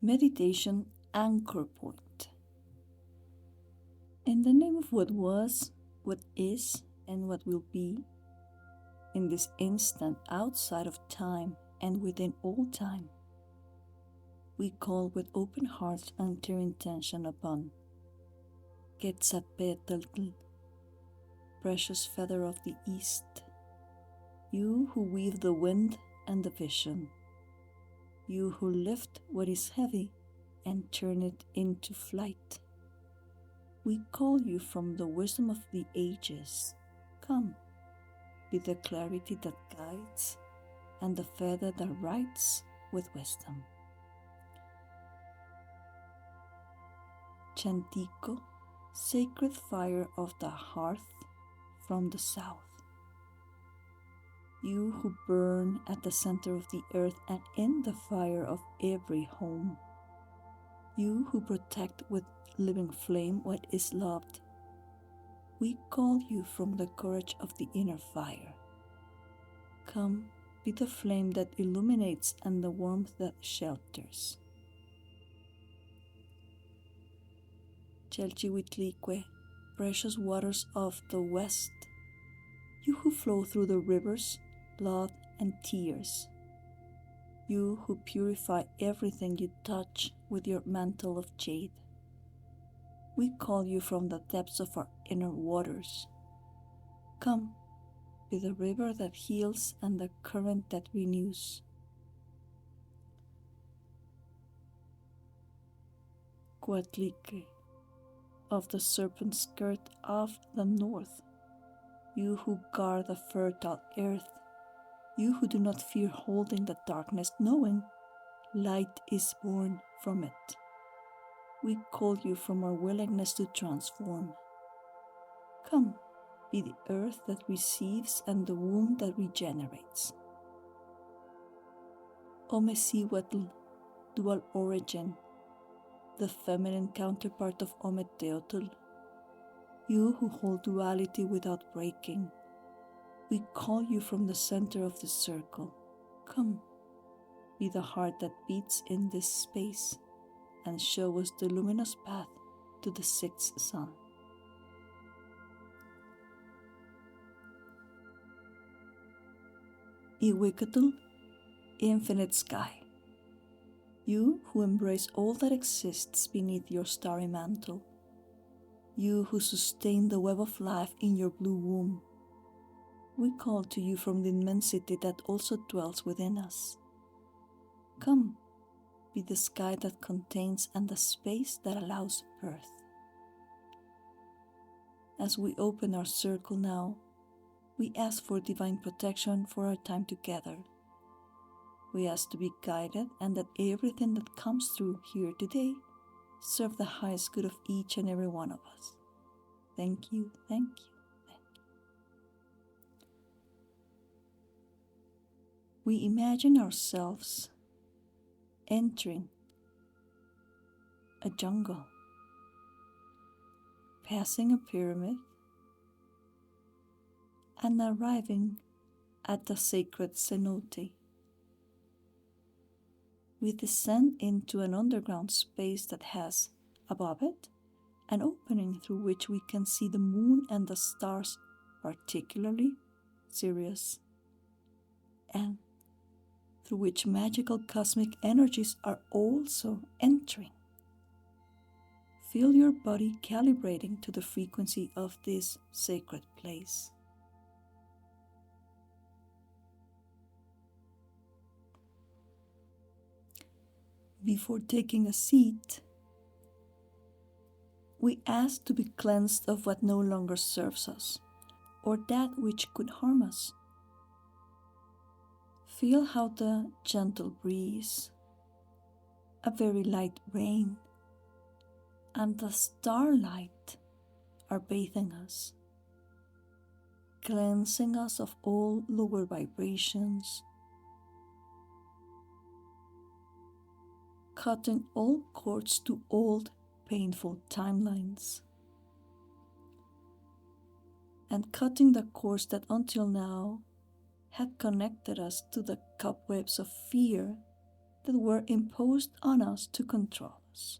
Meditation Anchor Point. In the name of what was, what is, and what will be, in this instant outside of time and within all time, we call with open hearts and clear intention upon Quetzalcoatl, precious feather of the east, you who weave the wind and the vision, you who lift what is heavy and turn it into flight. We call you from the wisdom of the ages. Come, be the clarity that guides and the feather that writes with wisdom. Chantico, sacred fire of the hearth from the south. You who burn at the center of the earth and in the fire of every home. You who protect with living flame what is loved. We call you from the courage of the inner fire. Come, be the flame that illuminates and the warmth that shelters. Chelchihuitlique, precious waters of the west. You who flow through the rivers, blood and tears. You who purify everything you touch with your mantle of jade. We call you from the depths of our inner waters. Come, be the river that heals and the current that renews. Coatlique, of the serpent skirt of the north. You who guard the fertile earth. You who do not fear holding the darkness, knowing light is born from it. We call you from our willingness to transform. Come, be the earth that receives and the womb that regenerates. Omecihuatl, dual origin, the feminine counterpart of Ometeotl. You who hold duality without breaking. We call you from the center of the circle. Come, be the heart that beats in this space and show us the luminous path to the sixth sun. Iwicatl, infinite sky. You who embrace all that exists beneath your starry mantle. You who sustain the web of life in your blue womb. We call to you from the immensity that also dwells within us. Come, be the sky that contains and the space that allows birth. As we open our circle now, we ask for divine protection for our time together. We ask to be guided and that everything that comes through here today serve the highest good of each and every one of us. Thank you, thank you. We imagine ourselves entering a jungle, passing a pyramid, and arriving at the sacred cenote. We descend into an underground space that has, above it, an opening through which we can see the moon and the stars, particularly Sirius, and through which magical cosmic energies are also entering. Feel your body calibrating to the frequency of this sacred place. Before taking a seat, we ask to be cleansed of what no longer serves us or that which could harm us. Feel how the gentle breeze, a very light rain, and the starlight are bathing us, cleansing us of all lower vibrations, cutting all cords to old, painful timelines, and cutting the cords that until now had connected us to the cobwebs of fear that were imposed on us to control us.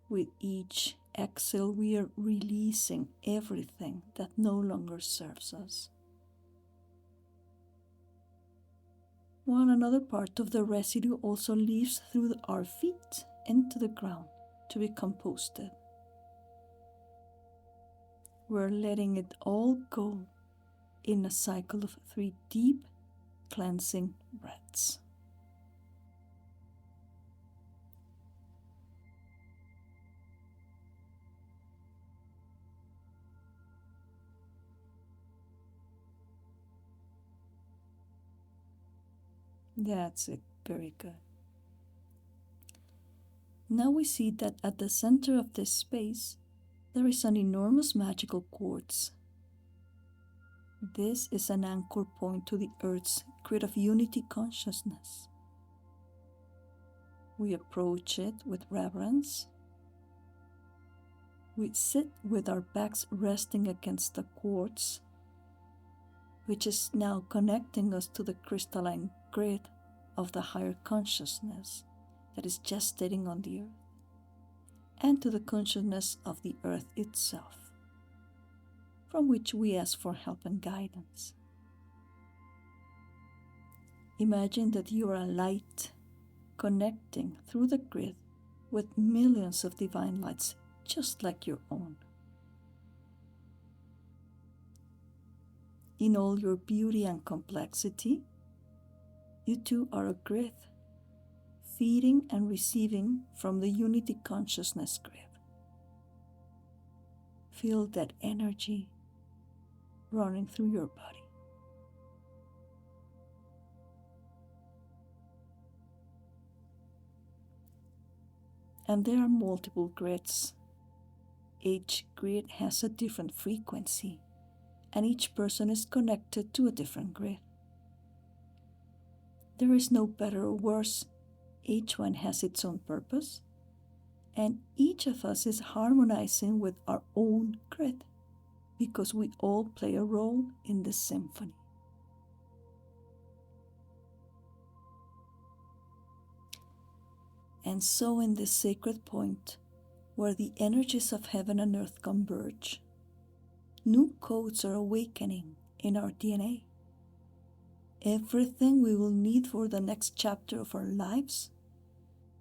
With each exhale, we are releasing everything that no longer serves us. While another part of the residue also leaves through our feet into the ground to be composted. We're letting it all go in a cycle of 3 deep cleansing breaths. That's it, very good. Now we see that at the center of this space, there is an enormous magical quartz. This is an anchor point to the Earth's grid of unity consciousness. We approach it with reverence. We sit with our backs resting against the quartz, which is now connecting us to the crystalline grid of the higher consciousness that is gestating on the Earth, and to the consciousness of the Earth itself, from which we ask for help and guidance. Imagine that you are a light connecting through the grid with millions of divine lights just like your own. In all your beauty and complexity, you too are a grid, feeding and receiving from the unity consciousness grid. Feel that energy running through your body. And there are multiple grids. Each grid has a different frequency, and each person is connected to a different grid. There is no better or worse. Each one has its own purpose, and each of us is harmonizing with our own grid, because we all play a role in this symphony. And so in this sacred point, where the energies of heaven and earth converge, new codes are awakening in our DNA. Everything we will need for the next chapter of our lives,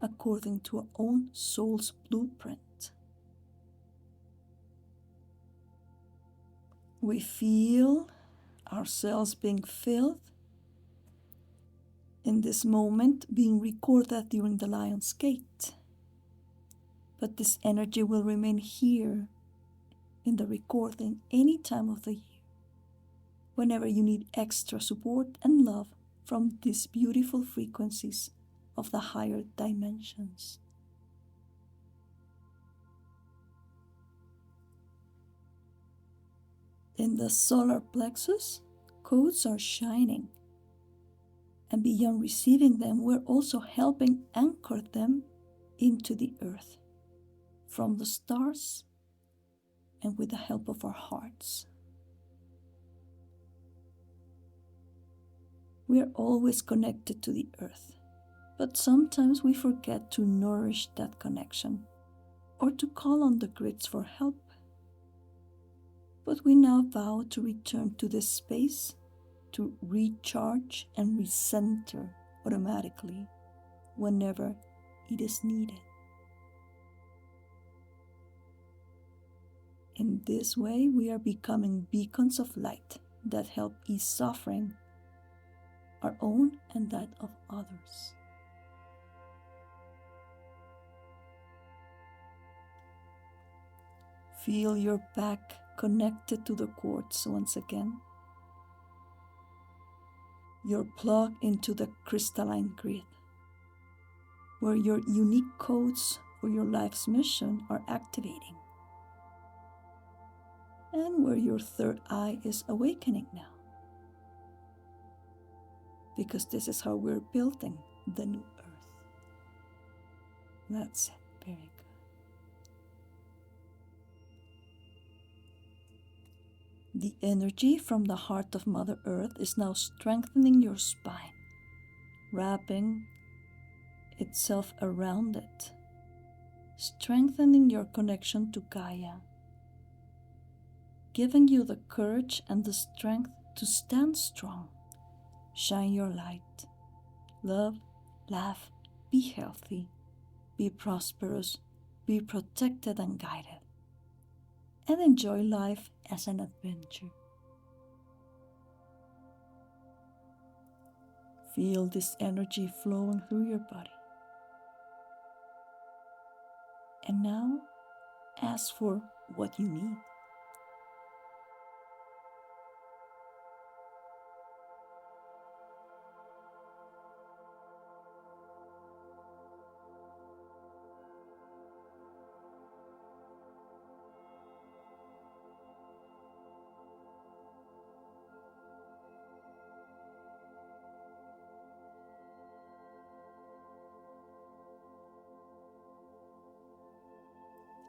according to our own soul's blueprint. We feel ourselves being filled, in this moment being recorded during the Lion's Gate. But this energy will remain here in the recording any time of the year, whenever you need extra support and love from these beautiful frequencies of the higher dimensions. In the solar plexus, codes are shining, and beyond receiving them, we're also helping anchor them into the earth from the stars and with the help of our hearts. We are always connected to the earth, but sometimes we forget to nourish that connection or to call on the grids for help. But we now vow to return to this space to recharge and recenter automatically whenever it is needed. In this way, we are becoming beacons of light that help ease suffering, our own and that of others. Feel your back connected to the quartz once again. You're plugged into the crystalline grid, where your unique codes for your life's mission are activating, and where your third eye is awakening now. Because this is how we're building the new earth. That's it. Very good. The energy from the heart of Mother Earth is now strengthening your spine wrapping itself around it, strengthening your connection to Gaia, giving you the courage and the strength to stand strong, shine your light, love, laugh, be healthy, be prosperous, be protected and guided, and enjoy life as an adventure. Feel this energy flowing through your body. And now, ask for what you need.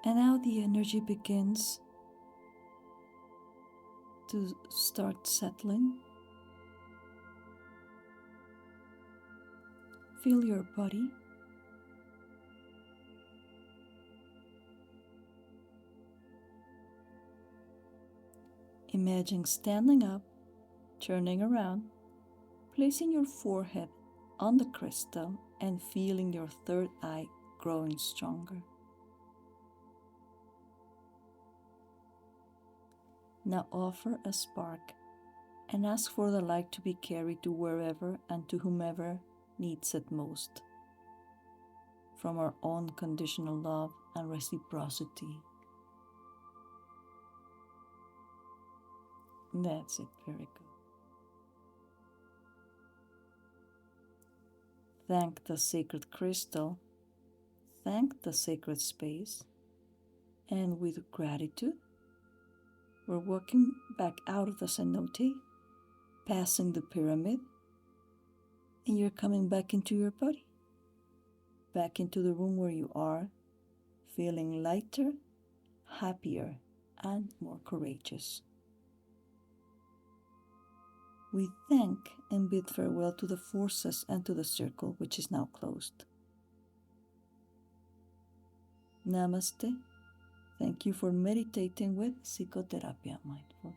And now the energy begins to start settling. Feel your body. Imagine standing up, turning around, placing your forehead on the crystal and feeling your third eye growing stronger. Now offer a spark and ask for the light to be carried to wherever and to whomever needs it most, from our own conditional love and reciprocity. That's it, very good. Thank the sacred crystal, thank the sacred space, and with gratitude, we're walking back out of the cenote, passing the pyramid, and you're coming back into your body, back into the room where you are, feeling lighter, happier, and more courageous. We thank and bid farewell to the forces and to the circle, which is now closed. Namaste. Thank you for meditating with Psicoterapia Mindful.